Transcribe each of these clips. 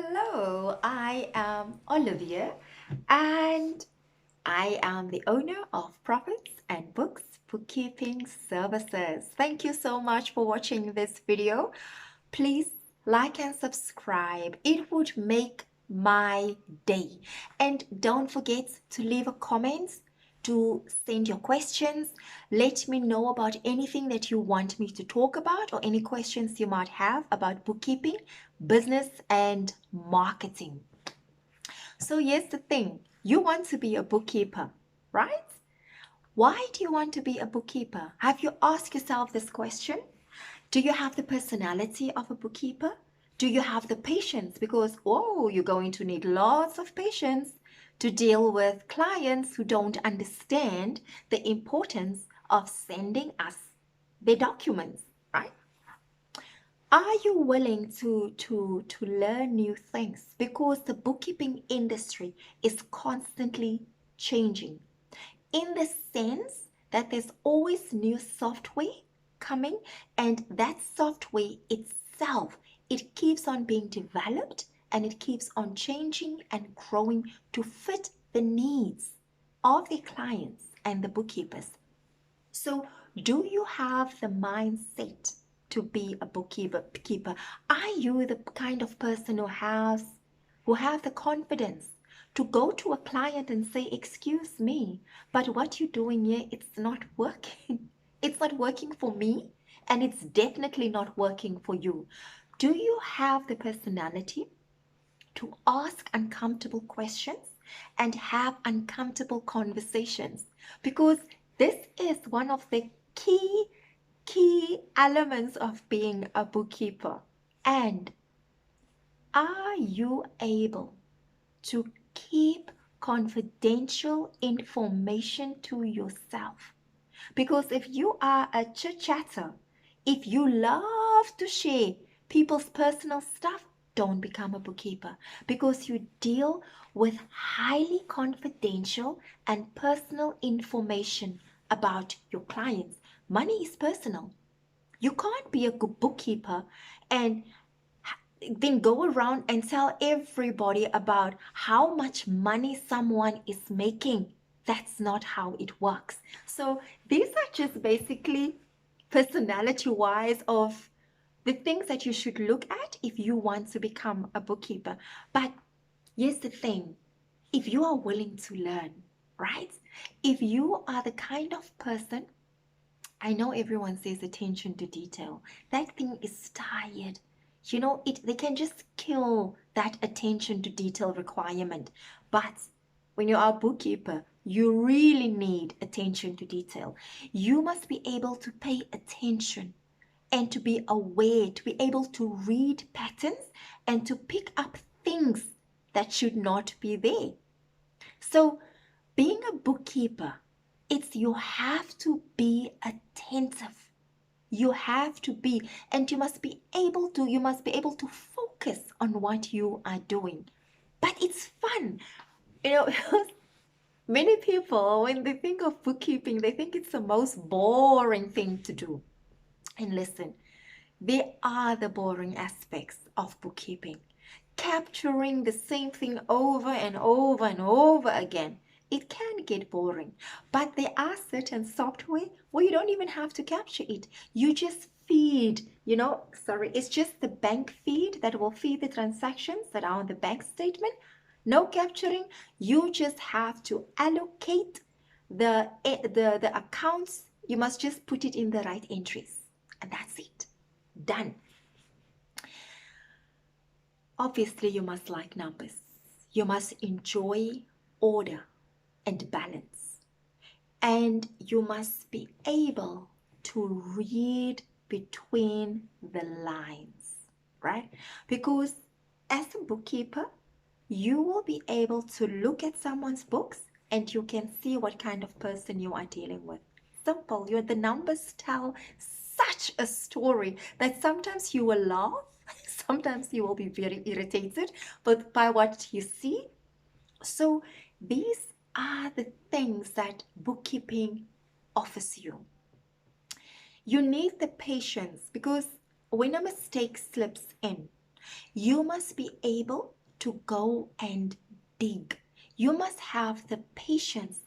Hello, I am Olivia and I am the owner of Profits and Books Bookkeeping Services. Thank you so much for watching this video. Please like and subscribe. It would make my day. And don't forget to leave a comment, to send your questions. Let me know about anything that you want me to talk about or any questions you might have about bookkeeping, business, and marketing. So here's the thing. You want to be a bookkeeper, right? Why do you want to be a bookkeeper? Have you asked yourself this question? Do you have the personality of a bookkeeper? Do you have the patience? Because, you're going to need lots of patience to deal with clients who don't understand the importance of sending us their documents, right? Are you willing to learn new things? Because the bookkeeping industry is constantly changing in the sense that there's always new software coming, and that software itself, it keeps on being developed and it keeps on changing and growing to fit the needs of the clients and the bookkeepers. So do you have the mindset to be a bookkeeper? Are you the kind of person who have the confidence to go to a client and say, excuse me, but what you're doing here, it's not working. It's not working for me, and it's definitely not working for you. Do you have the personality to ask uncomfortable questions and have uncomfortable conversations? Because this is one of the key elements of being a bookkeeper. And are you able to keep confidential information to yourself? Because if you are a chit-chatter, if you love to share people's personal stuff, don't become a bookkeeper, because you deal with highly confidential and personal information about your clients. Money is personal. You can't be a good bookkeeper and then go around and tell everybody about how much money someone is making. That's not how it works. So these are just basically personality wise of the things that you should look at if you want to become a bookkeeper. But here's the thing. If you are willing to learn, right? If you are the kind of person, I know everyone says attention to detail. That thing is tired. They can just kill that attention to detail requirement. But when you are a bookkeeper, you really need attention to detail. You must be able to pay attention and to be aware, to be able to read patterns and to pick up things that should not be there. So being a bookkeeper, it's you have to be attentive. You have to be, and you must be able to focus on what you are doing. But it's fun. Many people, when they think of bookkeeping, they think it's the most boring thing to do. And listen, there are the boring aspects of bookkeeping. Capturing the same thing over and over and over again. It can get boring, but there are certain software where you don't even have to capture it. You just feed, it's just the bank feed that will feed the transactions that are on the bank statement. No capturing. You just have to allocate the accounts. You must just put it in the right entries, and that's it. Done. Obviously, you must like numbers. You must enjoy order and balance. And you must be able to read between the lines, right? Because as a bookkeeper, you will be able to look at someone's books and you can see what kind of person you are dealing with. Simple. The numbers tell such a story that sometimes you will laugh, sometimes you will be very irritated, but by what you see. So these are the things that bookkeeping offers you. You need the patience, because when a mistake slips in, You must be able to go and dig. You must have the patience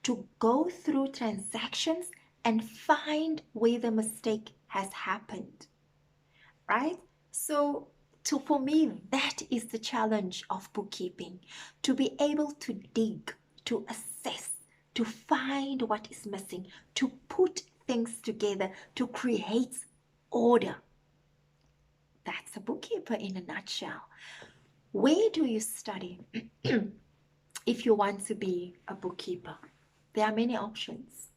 to go through transactions and find where the mistake has happened, right? So, for me, that is the challenge of bookkeeping, to be able to dig, to assess, to find what is missing, to put things together, to create order. That's a bookkeeper in a nutshell. Where do you study if you want to be a bookkeeper? There are many options.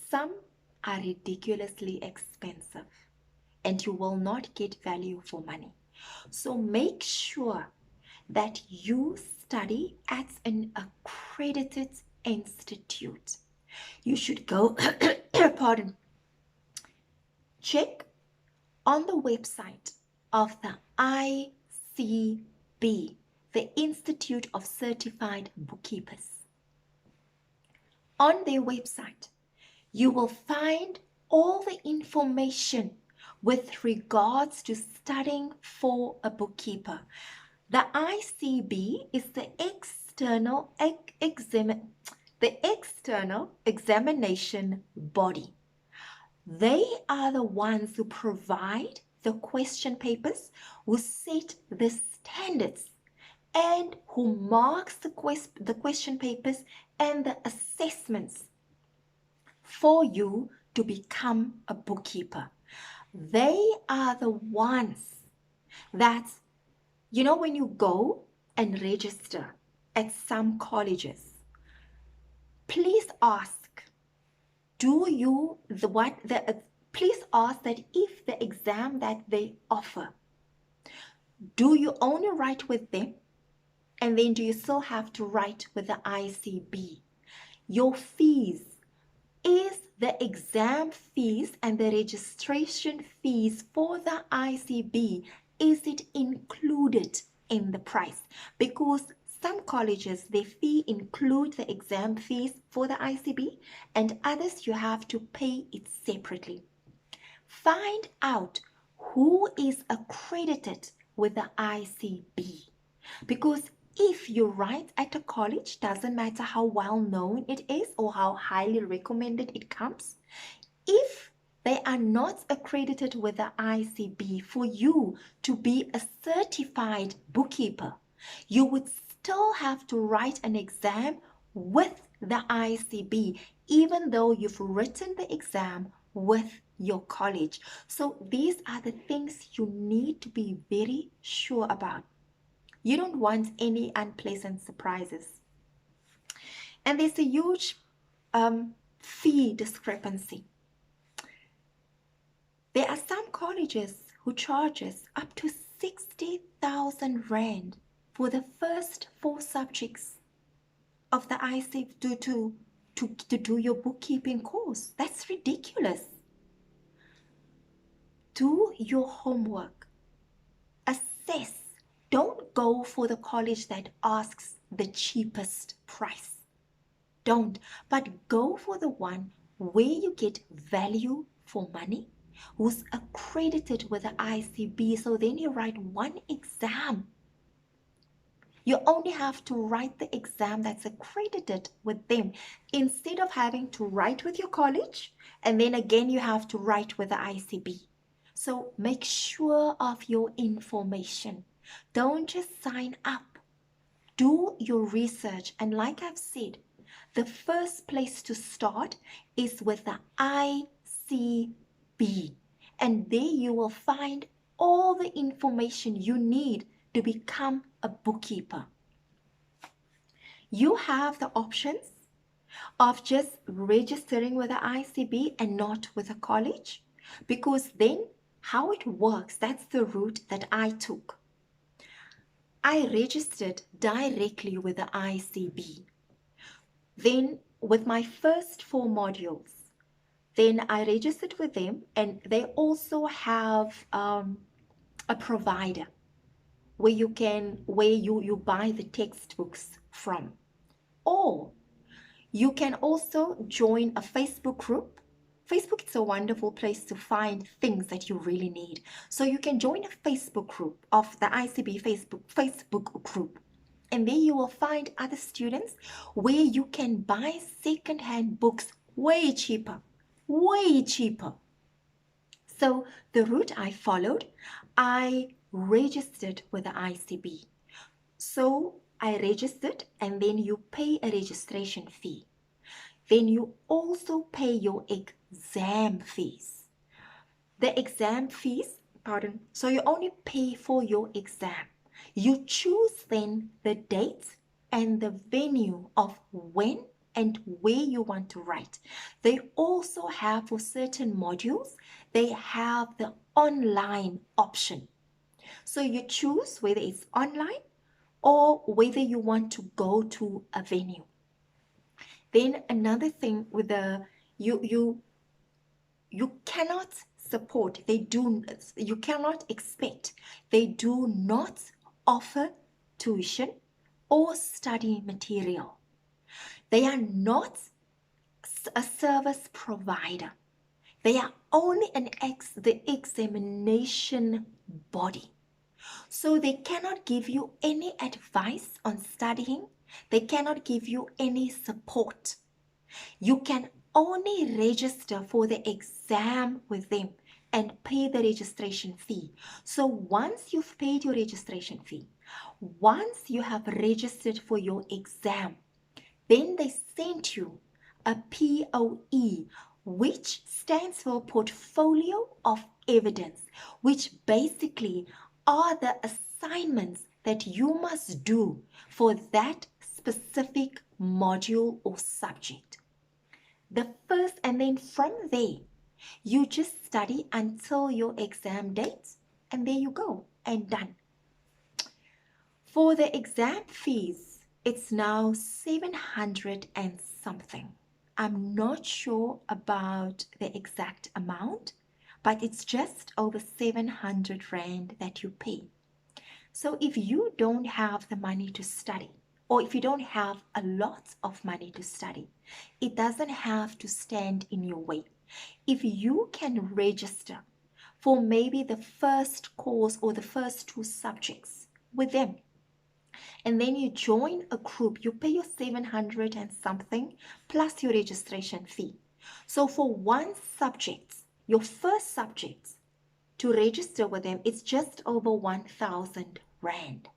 Some are ridiculously expensive and you will not get value for money. So make sure that you study at an accredited institute. You should go, pardon, check on the website of the ICB, the Institute of Certified Bookkeepers. On their website, you will find all the information with regards to studying for a bookkeeper. The ICB is the external examination body. They are the ones who provide the question papers, who set the standards, and who marks the question papers and the assessments for you to become a bookkeeper. They are the ones that, when you go and register at some colleges, please ask, please ask that if the exam that they offer, do you only write with them? And then do you still have to write with the ICB? Your fees, is the exam fees and the registration fees for the ICB, is it included in the price? Because some colleges, their fee include the exam fees for the ICB, and others you have to pay it separately. Find out who is accredited with the ICB, because if you write at a college, doesn't matter how well known it is or how highly recommended it comes, if they are not accredited with the ICB, for you to be a certified bookkeeper, you would still have to write an exam with the ICB, even though you've written the exam with your college. So these are the things you need to be very sure about. You don't want any unpleasant surprises. And there's a huge fee discrepancy. There are some colleges who charges up to 60,000 Rand for the first 4 subjects of the IC to do your bookkeeping course. That's ridiculous. Do your homework. Assess. Don't go for the college that asks the cheapest price. Don't, but go for the one where you get value for money, who's accredited with the ICB. So then you write one exam. You only have to write the exam that's accredited with them, instead of having to write with your college and then again you have to write with the ICB. So make sure of your information. Don't just sign up. Do your research. And like I've said, the first place to start is with the ICB. And there you will find all the information you need to become a bookkeeper. You have the options of just registering with the ICB and not with a college, because then how it works, that's the route that I took. I registered directly with the ICB. Then with my first 4 modules, then I registered with them, and they also have a provider where you buy the textbooks from. Or you can also join a Facebook group Facebook is a wonderful place to find things that you really need. So you can join a Facebook group of the ICB Facebook group. And there you will find other students where you can buy secondhand books way cheaper, way cheaper. So the route I followed, I registered with the ICB. So I registered, and then you pay a registration fee. Then you also pay your exam fees. The exam fees, pardon, so you only pay for your exam. You choose then the date and the venue of when and where you want to write. They also have, for certain modules, they have the online option. So you choose whether it's online or whether you want to go to a venue. Then another thing with the you cannot support, you cannot expect, they do not offer tuition or study material. They are not a service provider. They are only the examination body. So they cannot give you any advice on studying. They cannot give you any support. You can only register for the exam with them and pay the registration fee. So once you've paid your registration fee, once you have registered for your exam, then they sent you a POE, which stands for Portfolio of Evidence, which basically are the assignments that you must do for that specific module or subject. The first, and then from there, you just study until your exam date, and there you go, and done. For the exam fees, it's now 700 and something. I'm not sure about the exact amount, but it's just over 700 Rand that you pay. So if you don't have the money to study, or if you don't have a lot of money to study, it doesn't have to stand in your way. If you can register for maybe the first course or the first two subjects with them, and then you join a group, you pay your 700 and something plus your registration fee. So for one subject, your first subject, to register with them, it's just over 1,000 Rand.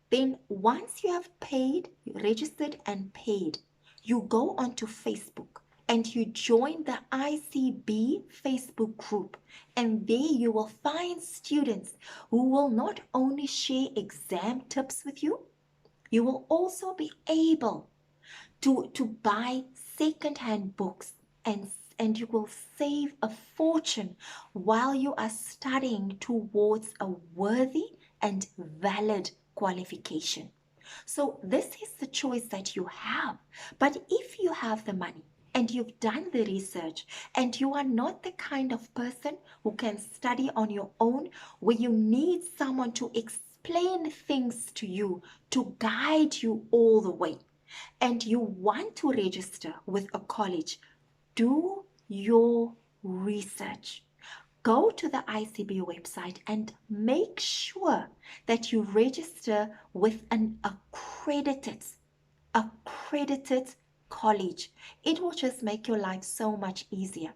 Then once you have paid, you registered and paid, you go onto Facebook and you join the ICB Facebook group, and there you will find students who will not only share exam tips with you, you will also be able to buy second-hand books, and you will save a fortune while you are studying towards a worthy and valid qualification. So this is the choice that you have. But if you have the money and you've done the research and you are not the kind of person who can study on your own, where you need someone to explain things to you, to guide you all the way, and you want to register with a college, do your research. Go to the ICB website and make sure that you register with an accredited college. It will just make your life so much easier.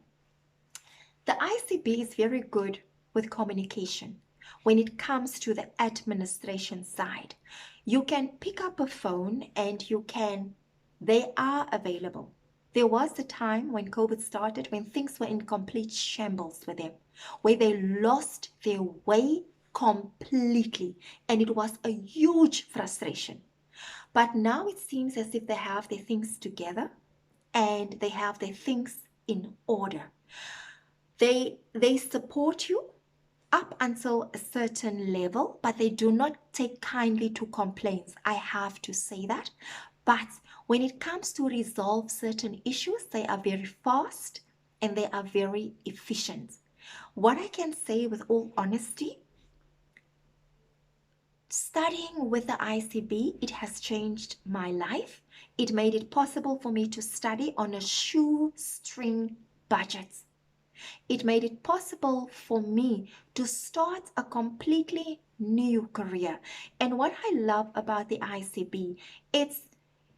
The ICB is very good with communication when it comes to the administration side. You can pick up a phone and they are available. There was a time when COVID started when things were in complete shambles with them, where they lost their way completely, and it was a huge frustration. But now it seems as if they have their things together and they have their things in order. They support you up until a certain level, but they do not take kindly to complaints. I have to say that. But when it comes to resolve certain issues, they are very fast and they are very efficient. What I can say with all honesty, studying with the ICB, it has changed my life. It made it possible for me to study on a shoestring budgets. It made it possible for me to start a completely new career. And what I love about the ICB, it's,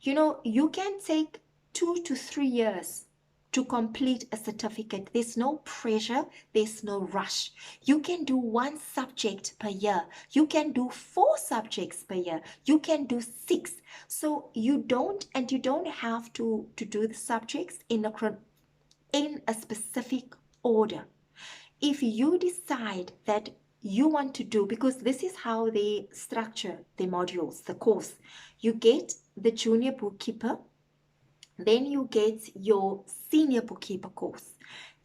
you can take 2 to 3 years to complete a certificate. There's no pressure, there's no rush. You can do one subject per year. You can do 4 subjects per year. You can do 6. So you don't have to do the subjects in a specific order. If you decide that you want to do, because this is how they structure the modules, the course, you get the junior bookkeeper, then you get your senior bookkeeper course,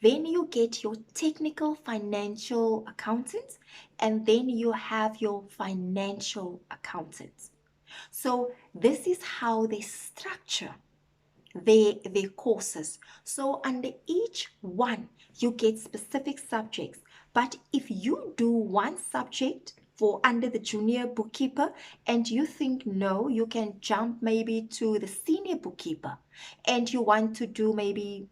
then you get your technical financial accountant, and then you have your financial accountant. So this is how they structure their courses. So under each one, you get specific subjects. But if you do one subject for under the junior bookkeeper and you think, no, you can jump maybe to the senior bookkeeper and you want to do maybe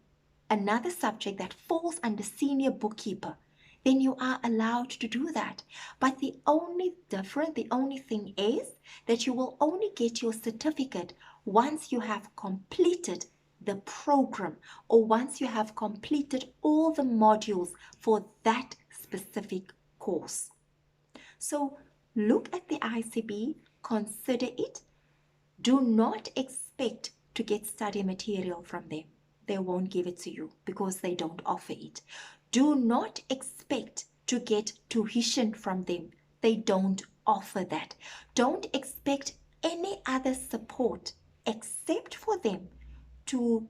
another subject that falls under senior bookkeeper, then you are allowed to do that. But the only thing is that you will only get your certificate once you have completed the program, or once you have completed all the modules for that specific course. So look at the ICB, consider it. Do not expect to get study material from them. They won't give it to you because they don't offer it. Do not expect to get tuition from them. They don't offer that. Don't expect any other support except for them to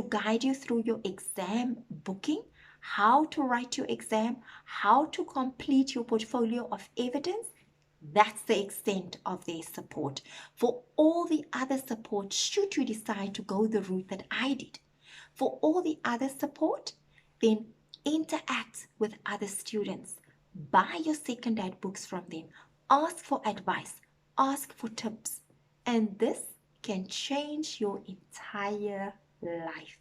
guide you through your exam booking, how to write your exam, how to complete your portfolio of evidence. That's the extent of their support. For all the other support, should you decide to go the route that I did, for all the other support, then interact with other students. Buy your second-hand books from them. Ask for advice. Ask for tips. And this can change your entire life.